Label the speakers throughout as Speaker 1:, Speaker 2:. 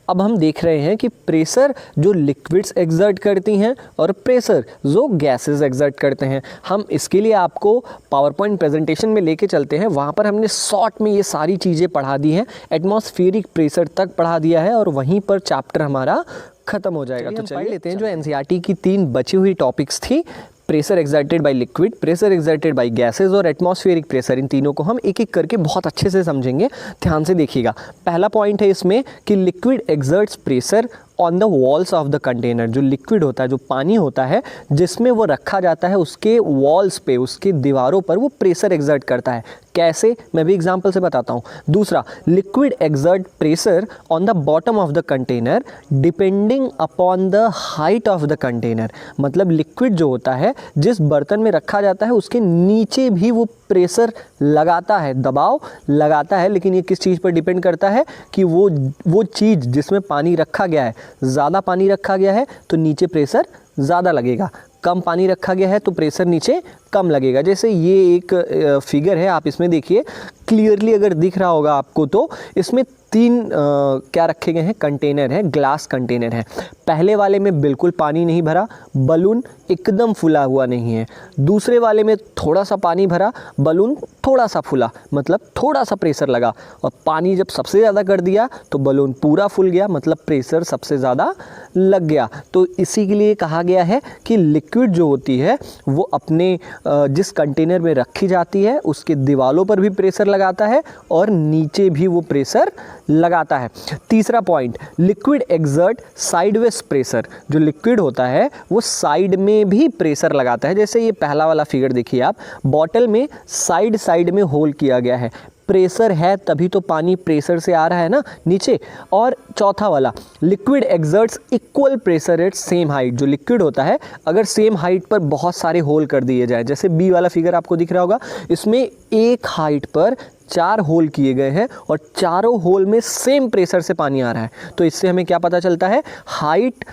Speaker 1: अब हम देख रहे हैं कि प्रेशर जो लिक्विड्स एक्सर्ट करती हैं और प्रेशर जो गैसेस एक्सर्ट करते हैं। हम इसके लिए आपको पावर पॉइंट प्रेजेंटेशन में लेके चलते हैं, वहाँ पर हमने शॉर्ट में ये सारी चीज़ें पढ़ा दी हैं, एटमॉस्फेरिक प्रेशर तक पढ़ा दिया है और वहीं पर चैप्टर हमारा खत्म हो जाएगा। तो चलिए लेते हैं जो एनसीईआरटी की 3 बची हुई टॉपिक्स थी, pressure exerted by liquid, pressure exerted by gases और एटमॉस्फेरिक प्रेशर। इन तीनों को हम एक एक करके बहुत अच्छे से समझेंगे, ध्यान से देखिएगा। पहला पॉइंट है इसमें कि liquid exerts pressure on the walls of the container. जो लिक्विड होता है, जो पानी होता है जिसमें वो रखा जाता है, उसके वॉल्स पे, उसके दीवारों पर वो प्रेशर एक्सर्ट करता है। कैसे, मैं भी एग्जांपल से बताता हूँ। दूसरा, liquid exert pressure on the bottom of the container depending upon the height of the container. मतलब लिक्विड जो होता है, जिस बर्तन में रखा जाता है उसके नीचे भी वो प्रेशर लगाता है, दबाव लगाता है, लेकिन ये किस चीज़ पर डिपेंड करता है कि वो चीज़ जिसमें पानी रखा गया है, ज़्यादा पानी रखा गया है तो नीचे प्रेशर ज़्यादा लगेगा, कम पानी रखा गया है तो प्रेशर नीचे कम लगेगा। जैसे ये एक फिगर है, आप इसमें देखिए क्लियरली, अगर दिख रहा होगा आपको तो इसमें 3 क्या रखे गए हैं, कंटेनर हैं, ग्लास कंटेनर हैं। पहले वाले में बिल्कुल पानी नहीं भरा, बलून एकदम फुला हुआ नहीं है। दूसरे वाले में थोड़ा सा पानी भरा, बलून थोड़ा सा फुला, मतलब थोड़ा सा प्रेशर लगा। और पानी जब सबसे ज़्यादा कर दिया तो बलून पूरा फुल गया, मतलब प्रेशर सबसे ज़्यादा लग गया। तो इसी के लिए कहा गया है कि लिक्विड जो होती है वो अपने जिस कंटेनर में रखी जाती है उसके दीवारों पर भी प्रेशर लगाता है और नीचे भी वो प्रेशर लगाता है। तीसरा point, liquid exert sideways pressure. जो लिक्विड होता है वो साइड में भी प्रेशर लगाता है। जैसे ये पहला वाला फिगर देखिए आप, बॉटल में साइड में होल किया गया है, प्रेशर है तभी तो पानी प्रेशर से आ रहा है ना नीचे। और चौथा वाला, liquid exerts equal pressure at same height. जो लिक्विड होता है अगर सेम हाइट पर बहुत सारे होल कर दिए जाए, जैसे बी वाला फिगर आपको दिख रहा होगा, इसमें एक हाइट पर 4 होल किए गए हैं और चारों होल में सेम प्रेशर से पानी आ रहा है। तो इससे हमें क्या पता चलता है, हाइट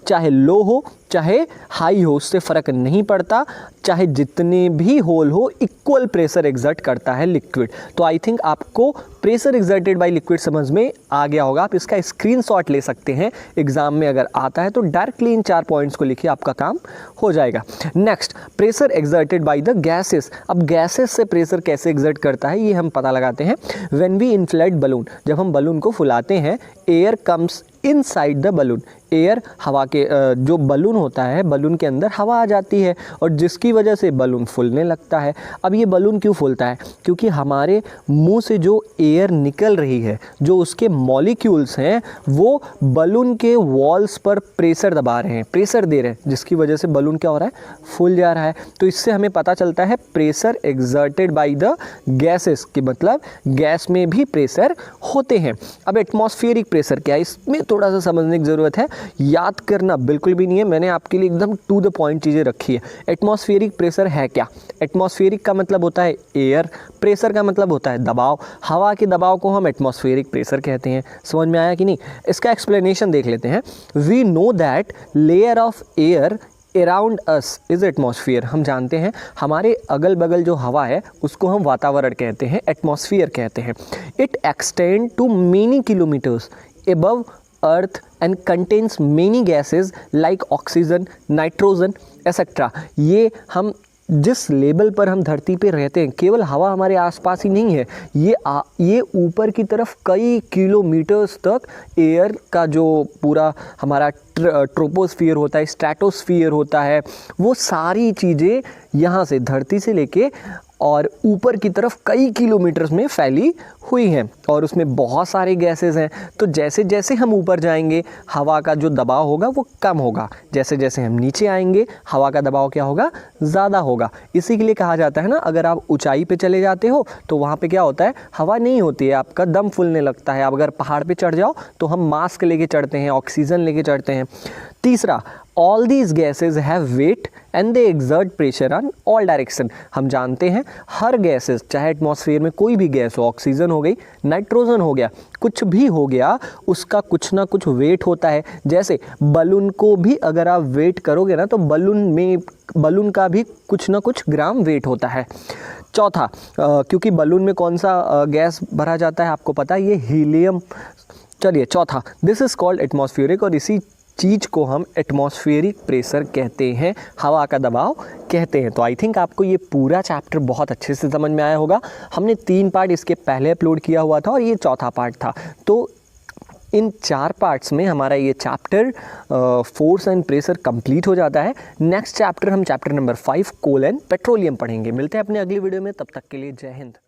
Speaker 1: चाहे लो हो चाहे हाई हो, उससे फ़र्क नहीं पड़ता, चाहे जितने भी होल हो इक्वल प्रेशर एक्सर्ट करता है लिक्विड। तो आई थिंक आपको प्रेशर एक्सर्टेड बाय लिक्विड समझ में आ गया होगा। आप इसका स्क्रीनशॉट ले सकते हैं, एग्जाम में अगर आता है तो डायरेक्टली इन 4 पॉइंट्स को लिखिए, आपका काम हो जाएगा। Next, pressure exerted by the gases. अब गैसेस से प्रेशर कैसे एक्सर्ट करता है ये हम पता लगाते हैं। व्हेन वी इन्फ्लेट बलून, जब हम बलून को फुलाते हैं, air comes inside the balloon. Air, हवा के जो बलून होता है, बलून के अंदर हवा आ जाती है और जिसकी वजह से बलून फूलने लगता है। अब ये बलून क्यों फूलता है, क्योंकि हमारे मुंह से जो एयर निकल रही है, जो उसके मॉलिक्यूल्स हैं वो बलून के वॉल्स पर प्रेशर दबा रहे हैं, प्रेशर दे रहे हैं, जिसकी वजह से बलून क्या हो रहा है, फूल जा रहा है। तो इससे हमें पता चलता है pressure exerted by the gases, कि मतलब गैस में भी प्रेशर होते हैं। अब एटमॉस्फेरिक प्रेशर क्या है, इसमें थोड़ा सा समझने की ज़रूरत है, याद करना बिल्कुल भी नहीं है, मैंने आपके लिए एकदम टू द पॉइंट चीज़ें रखी है। एटमॉस्फेरिक प्रेशर है क्या, एटमॉस्फेरिक का मतलब होता है एयर, प्रेशर का मतलब होता है दबाव। हवा के दबाव को हम एटमॉस्फेरिक प्रेशर कहते हैं। समझ में आया कि नहीं, इसका एक्सप्लेनेशन देख लेते हैं। We know that layer of air around us is atmosphere. हम जानते हैं हमारे अगल बगल जो हवा है उसको हम वातावरण कहते हैं, एटमॉस्फेयर कहते हैं। It extend to many kilometres above earth and contains many gases like oxygen, nitrogen, etc. ये हम जिस लेवल पर हम धरती पे रहते हैं, केवल हवा हमारे आसपास ही नहीं है, ये ऊपर की तरफ कई किलोमीटर्स तक एयर का जो पूरा हमारा ट्रोपोस्फियर होता है, स्ट्रेटोस्फियर होता है, वो सारी चीज़ें यहाँ से धरती से लेके और ऊपर की तरफ कई किलोमीटर्स में फैली हुई हैं और उसमें बहुत सारे गैसेस हैं। तो जैसे जैसे हम ऊपर जाएंगे हवा का जो दबाव होगा वो कम होगा, जैसे जैसे हम नीचे आएंगे हवा का दबाव क्या होगा, ज़्यादा होगा। इसी के लिए कहा जाता है ना, अगर आप ऊंचाई पे चले जाते हो तो वहाँ पे क्या होता है, हवा नहीं होती है, आपका दम फूलने लगता है। अब अगर पहाड़ पे चढ़ जाओ तो हम मास्क लेके चढ़ते हैं, ऑक्सीजन लेके चढ़ते हैं। तीसरा, all these gases have weight and they exert pressure on all direction. हम जानते हैं हर गैसेज, चाहे एटमॉस्फेयर में कोई भी गैस हो, ऑक्सीजन हो गई, नाइट्रोजन हो गया, कुछ भी हो गया, उसका कुछ ना कुछ वेट होता है। जैसे बलून को भी अगर आप वेट करोगे ना तो बलून का भी कुछ ना कुछ ग्राम वेट होता है। चौथा, क्योंकि बलून में कौन सा गैस भरा जाता है आपको पता है, ये हीलियम चलिए चौथा, दिस इज़ कॉल्ड एटमॉस्फेरिक, और इसी चीज़ को हम एटमॉस्फेरिक प्रेशर कहते हैं, हवा का दबाव कहते हैं। तो आई थिंक आपको ये पूरा चैप्टर बहुत अच्छे से समझ में आया होगा। हमने 3 पार्ट इसके पहले अपलोड किया हुआ था और ये चौथा पार्ट था। तो इन 4 पार्ट्स में हमारा ये chapter force and pressure complete हो जाता है। नेक्स्ट चैप्टर हम chapter number 5 coal and petroleum पढ़ेंगे। मिलते हैं अपने अगली वीडियो में, तब तक के लिए जय हिंद।